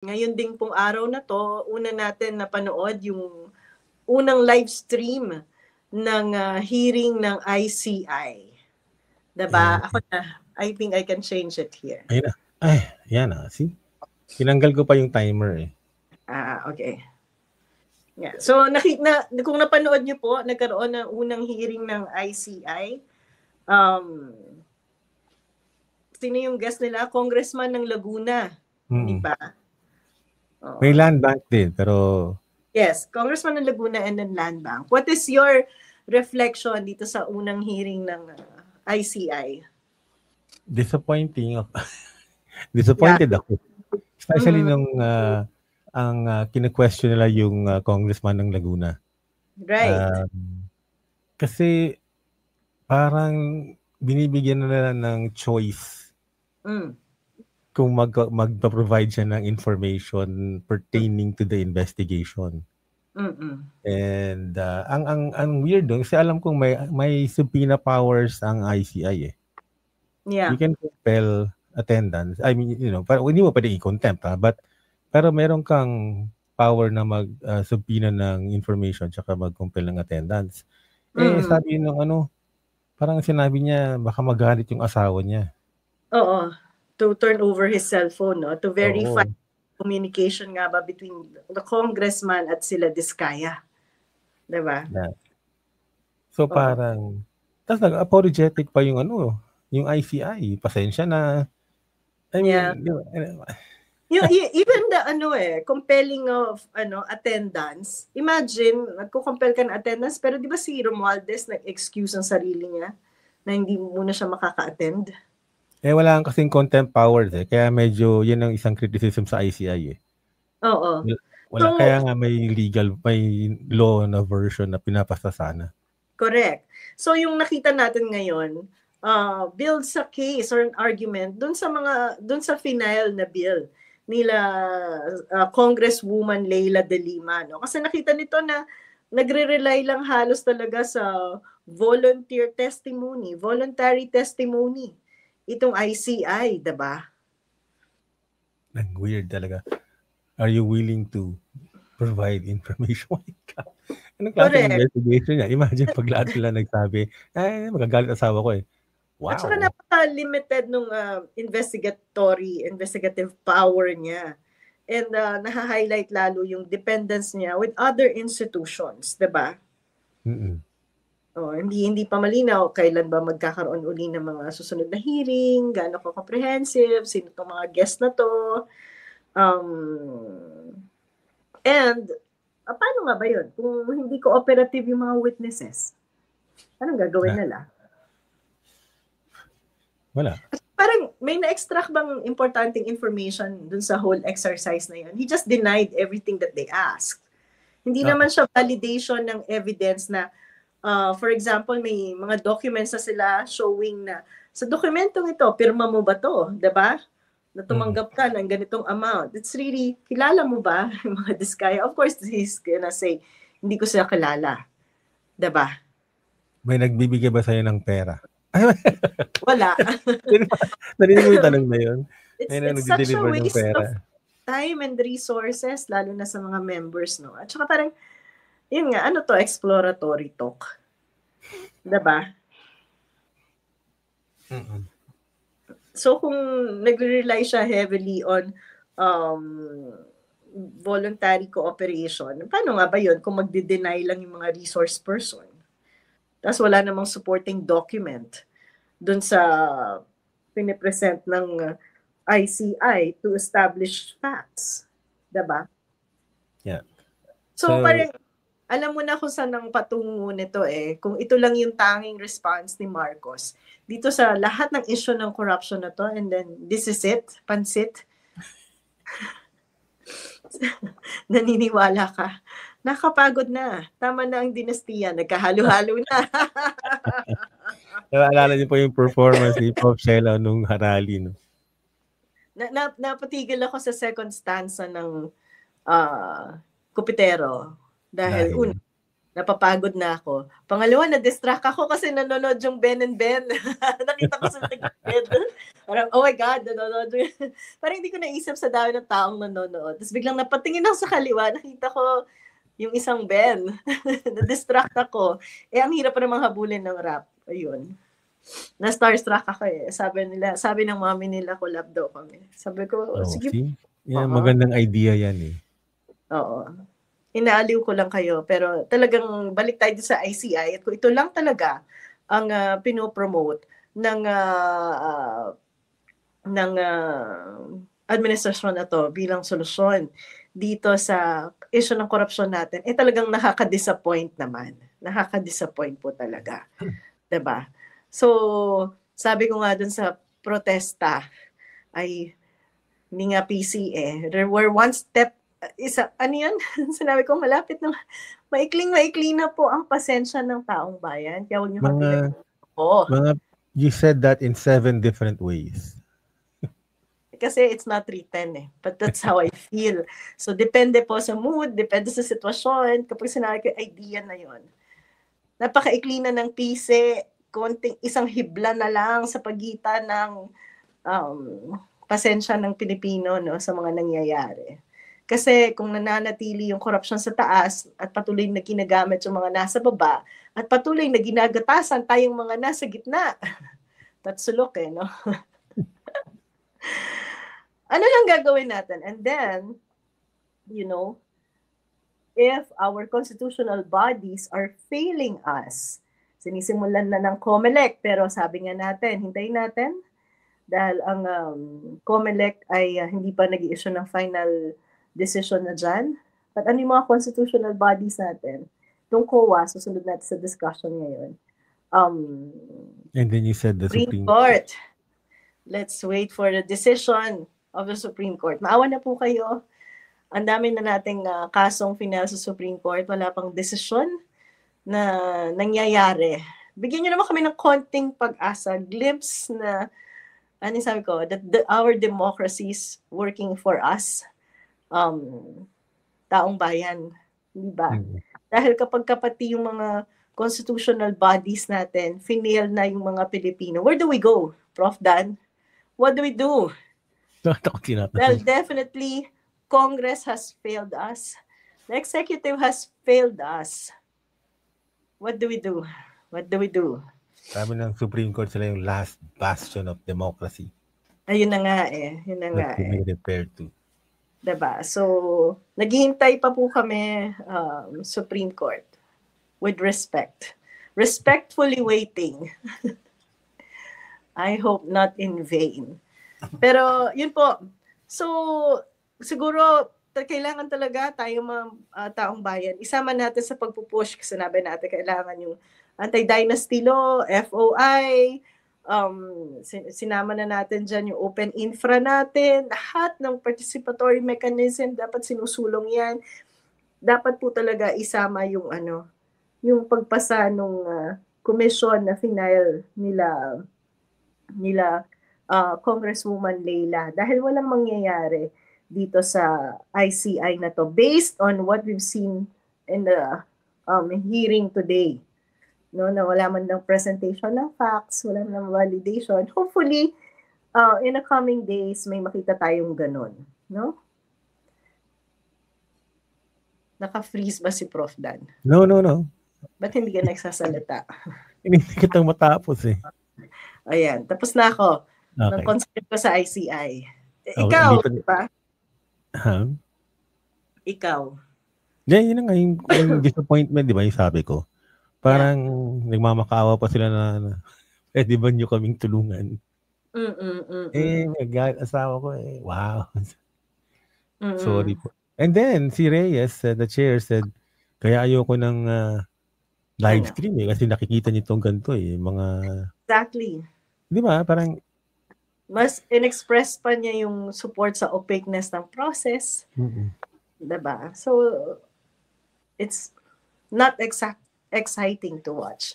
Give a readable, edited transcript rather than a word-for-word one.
Ngayon ding pong araw na to, una natin napanood yung unang live stream ng hearing ng ICI. Diba? Ako na, I think I can change it here. Ayun na. Ay, yan na. See? Tinanggal ko pa yung timer eh. Okay. Yeah. So, kung napanood niyo po, nagkaroon ng unang hearing ng ICI. Sino yung guest nila? Congressman ng Laguna. Hindi pa. May land bank din, pero... Yes, Congressman ng Laguna and then land bank. What is your reflection dito sa unang hearing ng ICI? Disappointing. Disappointed ako. Especially nung ang kine-question nila yung congressman ng Laguna. Right. Kasi parang binibigyan nila ng choice kung mag-provide siya ng information pertaining to the investigation. And ang weird doon, kasi alam kong may subpoena powers ang ICI eh. Yeah. You can compel attendance. I mean, hindi mo pwedeng i-contempt pero meron kang power na mag-subpoena ng information tsaka mag-compel ng attendance. Sabi nung parang sinabi niya baka magalit yung asawa niya. Oo. To turn over his cellphone, no? To verify communication nga ba between the congressman at sila Diskaya. Diba? Yeah. So parang, tapos nag-apologetic pa yung yung ICI. Pasensya na. I mean, even the compelling of attendance. Imagine, nagko-compel ka ng attendance, pero di ba si Romualdez nag-excuse ang sarili niya na hindi muna siya makaka-attend? Wala kasing contempt powers eh. Kaya medyo yan ang isang criticism sa ICI eh. Oo. Wala, kaya nga may law na version na pinapasa sana. Correct. So yung nakita natin ngayon, builds a case or an argument dun sa final na bill nila Congresswoman Leila De Lima, no? Kasi nakita nito na nagre-rely lang halos talaga sa voluntary testimony itong ICI, diba? Weird talaga. Are you willing to provide information? Anong klase ng investigation niya? Imagine pag lahat sila nagsabi, magagalit asawa ko eh. Wow. At saka napaka-limited nung investigative power niya. And naha-highlight lalo yung dependence niya with other institutions, diba? Hindi pa malinaw kailan ba magkakaroon uli ng mga susunod na hearing, gaano ka comprehensive, sino itong mga guest na to. And paano nga ba yun? Kung hindi cooperative yung mga witnesses, anong gagawin nila? Wala. Parang may na-extract bang importanteng information dun sa whole exercise na yun? He just denied everything that they asked. Hindi naman siya validation ng evidence na for example, may mga documents na sila showing na sa dokumentong ito, pirma mo ba to? Diba? Na tumanggap ka ng ganitong amount. It's really, kilala mo ba yung mga Diskaya? Of course, he's gonna say, hindi ko sila kilala. Diba? May nagbibigay ba sa'yo ng pera? Wala. Narinig mo yung tanong na yun? It's such a waste of time and resources, lalo na sa mga members, no? At saka parang, yun nga, ano to, exploratory talk. Diba? So, kung nag-rely siya heavily on voluntary cooperation, paano nga ba yun kung magde-deny lang yung mga resource person? Tapos wala namang supporting document dun sa pinipresent ng ICI to establish facts. Diba? Yeah. So parang, alam mo na kung saan ang patungo nito eh. Kung ito lang yung tanging response ni Marcos dito sa lahat ng issue ng corruption na to, and then this is it, pansit. Naniniwala ka. Nakapagod na. Tama na ang dinastiya. Nagkahalo-halo na. Naalala niyo po yung performance ni Prof. Shela nung harali, no? Napatigil ako sa second stanza ng Kupitero. Dahil Napapagod na ako. Pangalawa, na-distract ako kasi nanonood yung Ben and Ben. Nakita ko sa bed. Parang, oh my God, nanonood yung... Parang hindi ko naisip sa dami ng taong nanonood. Tapos biglang napatingin ako sa kaliwa, nakita ko yung isang Ben. Na-distract ako. Ang hirap pa namang habulin ng rap. Ayun. Na-starstruck ako eh. Sabi ng mommy nila, collab daw kami. Sabi ko, Oh, sige. see? Yan, magandang idea yan eh. Oo. Inaaliw ko lang kayo, pero talagang balik tayo sa ICI at kung ito lang talaga ang pinopromote ng administrasyon na to bilang solusyon dito sa issue ng korupsyon natin, talagang nakaka-disappoint naman. Nakaka-disappoint po talaga. 'Di ba? So, sabi ko nga dun sa protesta ay hindi nga PC There were one step ano yan? Sinabi ko, malapit na, maikling-maikli na po ang pasensya ng taong bayan. Kaya huwag niyo mga, you said that in 7 different ways. Kasi it's not written But that's how I feel. So, depende po sa mood, depende sa sitwasyon. Kapag sinabi ko, idea na yon. Napakaikli na ng PC, isang hibla na lang sa pagitan ng pasensya ng Pilipino sa mga nangyayari. Kasi kung nananatili yung korupsyon sa taas at patuloy na ginagamit yung mga nasa baba at patuloy na ginagatasan tayong mga nasa gitna. Tatsulok no? Ano lang gagawin natin? And then, if our constitutional bodies are failing us, sinisimulan na ng COMELEC, pero sabi nga natin, hintayin natin, dahil ang COMELEC ay hindi pa nag-i-issue ng final decision na dyan. But ano yung mga constitutional bodies natin? Itong COA, susunod natin sa discussion ngayon. And then you said the Supreme Court. Let's wait for the decision of the Supreme Court. Maawa na po kayo. Ang dami na nating kasong final sa Supreme Court. Wala pang desisyon na nangyayari. Bigyan nyo naman kami ng konting pag-asa, glimpse na, ano sabi ko, that our democracy is working for us. Taong bayan, di ba? Dahil kapag pati yung mga constitutional bodies natin, finail na yung mga Pilipino, where do we go, Prof. Dan? What do we do? Well, definitely, Congress has failed us. The executive has failed us. What do we do? What do we do? Sabi ng Supreme Court sila yung last bastion of democracy. Ayun na nga Yun na nga refer to. Diba? So, naghihintay pa po kami Supreme Court with respect. Respectfully waiting. I hope not in vain. Pero, yun po. So, siguro, kailangan talaga tayo mga taong bayan. Isama natin sa pagpupush kasi sinabi natin kailangan yung anti-dynasty law, FOI, sinama na natin dyan yung open infra natin, lahat ng participatory mechanism, dapat sinusulong yan. Dapat po talaga isama yung yung pagpasa ng komisyon na final nila Congresswoman Leila. Dahil walang mangyayari dito sa ICI na to based on what we've seen in the hearing today. No, na wala man ng presentation ng facts, wala man ng validation. Hopefully, in the coming days, may makita tayong ganun. No? Naka-freeze ba si Prof. Dan? No. Ba't hindi ka nagsasalita? Hindi kitang matapos Ayan, tapos na ako. Okay. Ng concert ko sa ICI. Ikaw, di ba? Ikaw. Yun nga, yung disappointment, di ba, yung sabi ko. Parang nagmamakaawa pa sila na di ba nyo kaming tulungan? Asawa ko wow. Sorry po. And then, si Reyes, the chair, said, kaya ayoko ng live stream kasi nakikita niyo itong ganito mga... Exactly. Di ba? Parang... Mas in-express pa niya yung support sa opaqueness ng process. Diba? So, it's not exciting to watch.